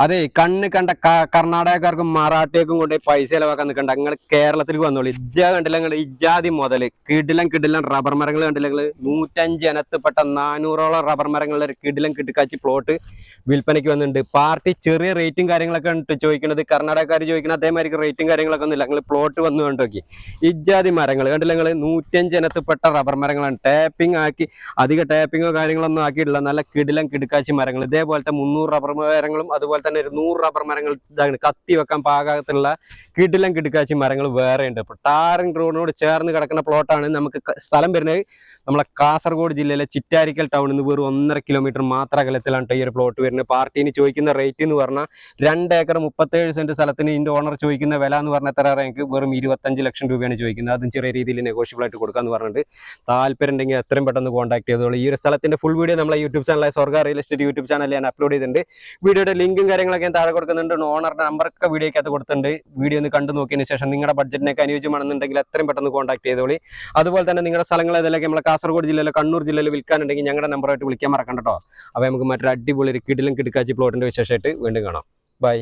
അതെ കണ്ണ് കണ്ട കർണാടകക്കാർക്കും മറാഠിയക്കും കൊണ്ട് പൈസ ചെലവാക്കാൻ നിൽക്കണ്ട. നിങ്ങൾ കേരളത്തിലേക്ക് വന്നോളൂ. കണ്ടില്ല നിങ്ങൾ ഇജാതി മുതല് കിടിലം റബ്ബർ മരങ്ങൾ കണ്ടില്ല നിങ്ങൾ. 105 ഇനത്തിൽപ്പെട്ട 400ഓളം റബ്ബർ മരങ്ങളുടെ ഒരു കിടുക്കാച്ചി പ്ലോട്ട് വിൽപ്പനയ്ക്ക് വന്നിട്ടുണ്ട്. പാർട്ടി ചെറിയ റേറ്റും കാര്യങ്ങളൊക്കെ ഉണ്ട് ചോദിക്കുന്നത്. കർണാടകക്കാർ ചോദിക്കുന്നത് അതേമാതിരി റേറ്റും കാര്യങ്ങളൊക്കെ ഒന്നുമില്ല. നിങ്ങൾ പ്ലോട്ട് വന്നു കണ്ടോക്കി. ഇജാതി മരങ്ങൾ കണ്ടില്ല നിങ്ങൾ. 105 ഇനത്തിൽപ്പെട്ട റബ്ബർ മരങ്ങളാണ്. ടാപ്പിംഗ് ആക്കി അധിക ടാപ്പിങ്ങോ കാര്യങ്ങളൊന്നും ആക്കിയിട്ടില്ല. നല്ല കിടുക്കാച്ചി മരങ്ങൾ. ഇതേപോലത്തെ 300 റബ്ബർ മരങ്ങളും അതുപോലെ തന്നെ ഒരു 100 റബ്ബർ മരങ്ങൾ ഇതാണ് കത്തി വെക്കാൻ പാകത്തുള്ള കിടുക്കാച്ചി മരങ്ങൾ വേറെ ഉണ്ട്. ഇപ്പൊ ടാറിംഗ് റോഡിനോട് ചേർന്ന് കിടക്കുന്ന പ്ലോട്ടാണ്. നമുക്ക് സ്ഥലം വരുന്നത് നമ്മളെ കാസർഗോഡ് ജില്ലയിലെ ചിറ്റാരിക്കൽ ടൗണിൽ നിന്ന് വെറും 1.5 കിലോമീറ്റർ മാത്രം അകലത്തിലാണ് ഈ ഒരു പ്ലോട്ട് വരുന്നത്. പാർട്ടിന് ചോദിക്കുന്ന റേറ്റ് എന്ന് പറഞ്ഞാൽ 2 ഏക്കർ 37 സെന്റ് സ്ഥലത്തിന് ഇതിന്റെ ഓണർ ചോദിക്കുന്ന വില എന്ന് പറഞ്ഞാൽ എത്ര എനിക്ക് വെറും 25 ലക്ഷം രൂപയാണ് ചോദിക്കുന്നത്. അതും ചെറിയ രീതിയിൽ നെഗോഷ്യബിൾ ആയിട്ട് കൊടുക്കാന്ന് പറഞ്ഞിട്ട് താല്പര്യം ഉണ്ടെങ്കിൽ എത്രയും പെട്ടെന്ന് കോൺടാക്ട് ചെയ്തോളൂ. ഈ ഒരു സ്ഥലത്തിന്റെ ഫുൾ വീഡിയോ നമ്മളെ യൂട്യൂബ് ചാനലായ സ്വർഗ്ഗ റിയൽ എസ്റ്റേറ്റ് യൂട്യൂബ് ചാനലിൽ ഞാൻ അപ്ലോഡ് ചെയ്തിട്ടുണ്ട്. വീഡിയോയുടെ ലിങ്കും കാര്യങ്ങളൊക്കെ ഞാൻ താഴെ കൊടുക്കുന്നുണ്ട്. ഓണറുടെ നമ്പറൊക്കെ വീഡിയോക്കകത്ത് കൊടുത്തിട്ടുണ്ട്. വീഡിയോ ഒന്ന് കണ്ടു നോക്കിയതിന് ശേഷം നിങ്ങളുടെ ബഡ്ജറ്റിനൊക്കെ അനുയോജ്യമാണെന്നുണ്ടെങ്കിൽ എത്രയും പെട്ടെന്ന് കോൺടാക്ട് ചെയ്തോളി. അതുപോലെ തന്നെ നിങ്ങളുടെ സ്ഥലങ്ങൾ ഏതെല്ലാം നമ്മളെ കാസർഗോഡ് ജില്ലയിലെ കണ്ണൂർ ജില്ലയിൽ വിൽക്കാനുണ്ടെങ്കിൽ ഞങ്ങളുടെ നമ്പറായിട്ട് വിളിക്കാൻ മറക്കണ്ട കേട്ടോ. അപ്പോൾ നമുക്ക് മറ്റൊരു അടിപൊളി ഒരു കിടിക്കാച്ചി പ്ലോട്ടിന്റെ വിശേഷമായിട്ട് വീണ്ടും കാണാം. ബൈ.